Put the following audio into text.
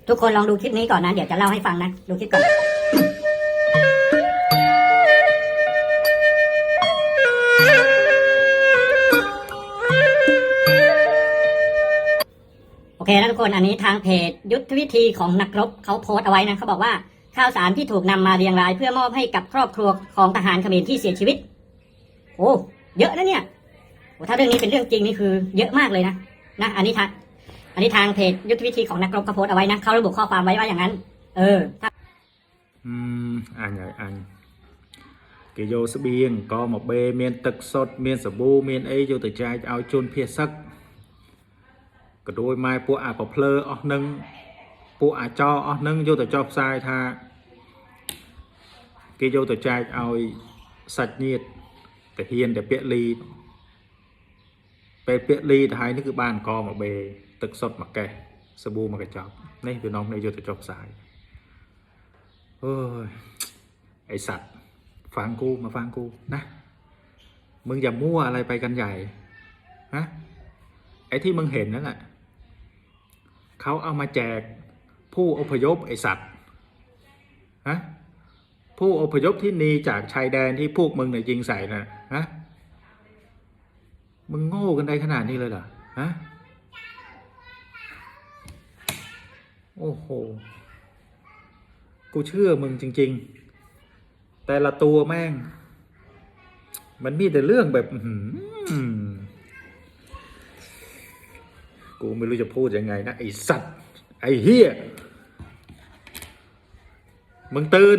ทุกคนลองดูคลิปนี้ก่อนนะเดี๋ยวจะเล่าให้ฟังนะดูคลิปก่อนโอเคนะทุกคนอันนี้ทางเพจยุทธวิธีของนักรบเขาโพสต์เอาไว้นะเขาบอกว่าข้าวสารที่ถูกนำมาเรียงรายเพื่อมอบให้กับครอบครัวของทหารเขมรที่เสียชีวิตโอ้เยอะนะเนี่ยโอ้ถ้าเรื่องนี้เป็นเรื่องจริงนี่คือเยอะมากเลยนะอันนี้ทางเพจยุทธวิธีของนักรบเขาโพสต์เอาไว้นะเขาระบุข้อความไว้ว่าอย่างนั้นanh cái vô sẽ biên có một bê miên tực sốt miên sờ bu miên ấy vô từ trai ao chôn phía sắc cái đôi mai po à po plơ ở nâng po à cho ở nâng vô từ cho sai tha cái vô từ trai ao sạch nhiệt cái hiền để bịa ly hai nước cái bàn co một bê tực sốt mặc kè sờ bu mặc cái chọc này từ nông này vô từ chọc sai ôiไอสัตว์ฟังกูมาฟังกูนะมึงอย่ามั่วอะไรไปกันใหญ่ฮะไอที่มึงเห็นนั่นแหละเขาเอามาแจกผู้อพยพไอสัตว์ฮะผู้อพยพที่หนีจากชายแดนที่พวกมึงเนี่ยยิงใส่น่ะฮะมึงโง่กันได้ขนาดนี้เลยเหรอฮะโอ้โหกูเชื่อมึงจริงๆแต่ละตัวแม่งมันมีแต่เรื่องแบบกูไม่รู้จะพูดยังไงนะไอ้สัตว์ไอ้เหี้ยมึงตื่น